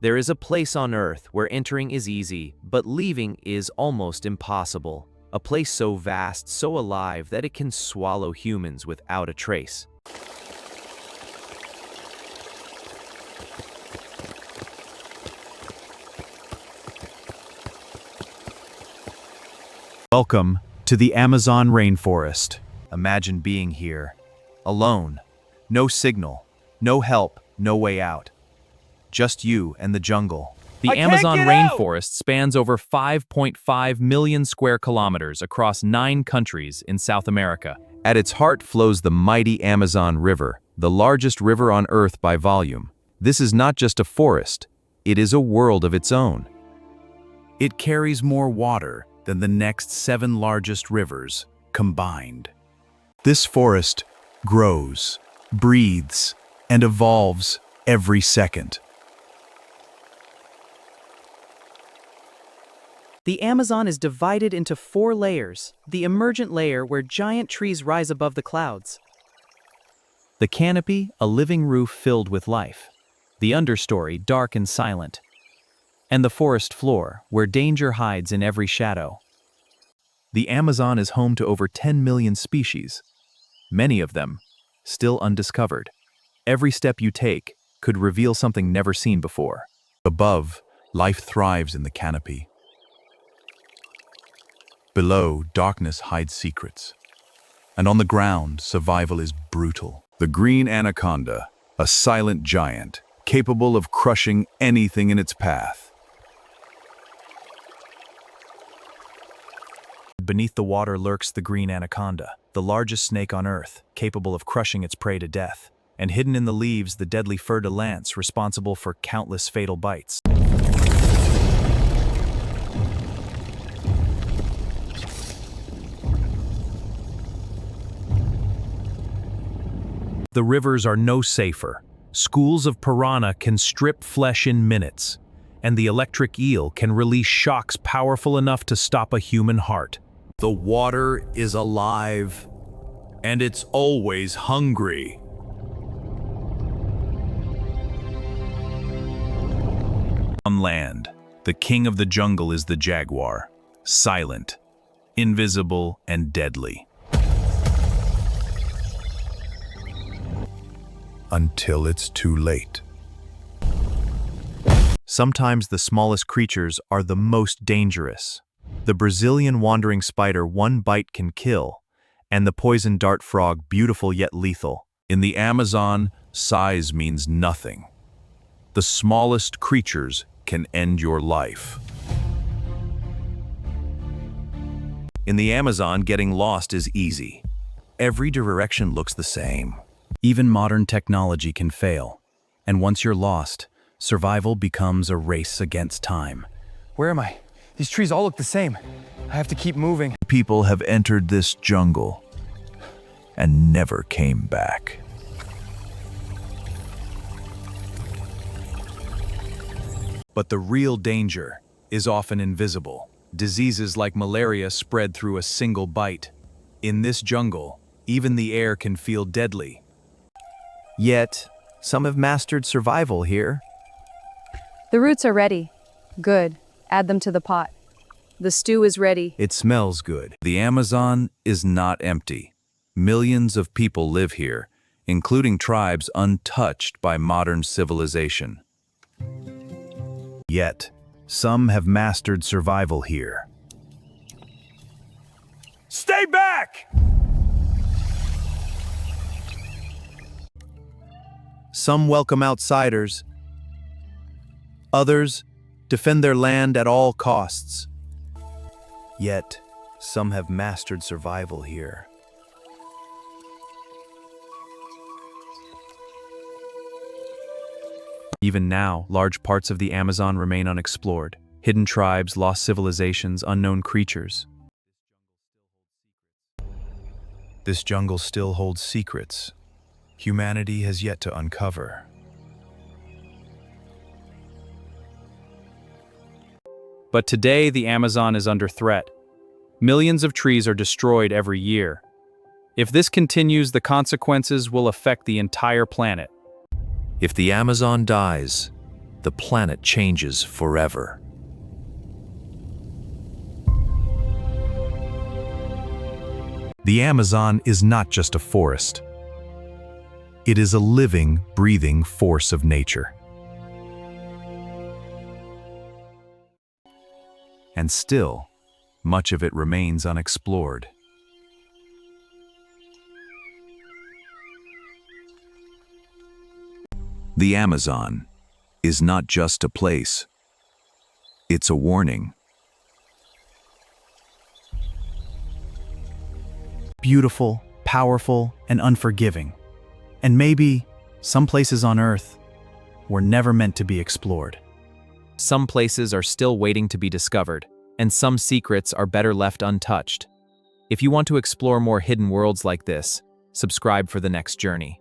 There is a place on Earth where entering is easy, but leaving is almost impossible. A place so vast, so alive, that it can swallow humans without a trace. Welcome to the Amazon rainforest. Imagine being here, alone. No signal, no help, no way out. Just you and the jungle. The Amazon rainforest spans over 5.5 million square kilometers across 9 countries in South America. At its heart flows the mighty Amazon River, the largest river on Earth by volume. This is not just a forest, it is a world of its own. It carries more water than the next 7 largest rivers combined. This forest grows, breathes, and evolves every second. The Amazon is divided into 4 layers, the emergent layer where giant trees rise above the clouds. The canopy, a living roof filled with life. The understory, dark and silent. And the forest floor, where danger hides in every shadow. The Amazon is home to over 10 million species, many of them still undiscovered. Every step you take could reveal something never seen before. Above, life thrives in the canopy. Below, darkness hides secrets. And on the ground, survival is brutal. The green anaconda, a silent giant, capable of crushing anything in its path. Beneath the water lurks the green anaconda, the largest snake on Earth, capable of crushing its prey to death. And hidden in the leaves, the deadly fer de lance, responsible for countless fatal bites. The rivers are no safer. Schools of piranha can strip flesh in minutes, and the electric eel can release shocks powerful enough to stop a human heart. The water is alive, and it's always hungry. On land, the king of the jungle is the jaguar, silent, invisible, and deadly. Until it's too late. Sometimes the smallest creatures are the most dangerous. The Brazilian wandering spider, one bite can kill, and the poison dart frog, beautiful yet lethal. In the Amazon, size means nothing. The smallest creatures can end your life. In the Amazon, getting lost is easy. Every direction looks the same. Even modern technology can fail. And once you're lost, survival becomes a race against time. Where am I? These trees all look the same. I have to keep moving. People have entered this jungle and never came back. But the real danger is often invisible. Diseases like malaria spread through a single bite. In this jungle, even the air can feel deadly. Yet, some have mastered survival here. The roots are ready. Good. Add them to the pot. The stew is ready. It smells good. The Amazon is not empty. Millions of people live here, including tribes untouched by modern civilization. Yet, some have mastered survival here. Stay back! Some welcome outsiders. Others defend their land at all costs. Yet, some have mastered survival here. Even now, large parts of the Amazon remain unexplored. Hidden tribes, lost civilizations, unknown creatures. This jungle still holds secrets humanity has yet to uncover. But today, the Amazon is under threat. Millions of trees are destroyed every year. If this continues, the consequences will affect the entire planet. If the Amazon dies, the planet changes forever. The Amazon is not just a forest. It is a living, breathing force of nature. And still, much of it remains unexplored. The Amazon is not just a place. It's a warning. Beautiful, powerful, and unforgiving. And maybe some places on Earth were never meant to be explored. Some places are still waiting to be discovered, and some secrets are better left untouched. If you want to explore more hidden worlds like this, subscribe for the next journey.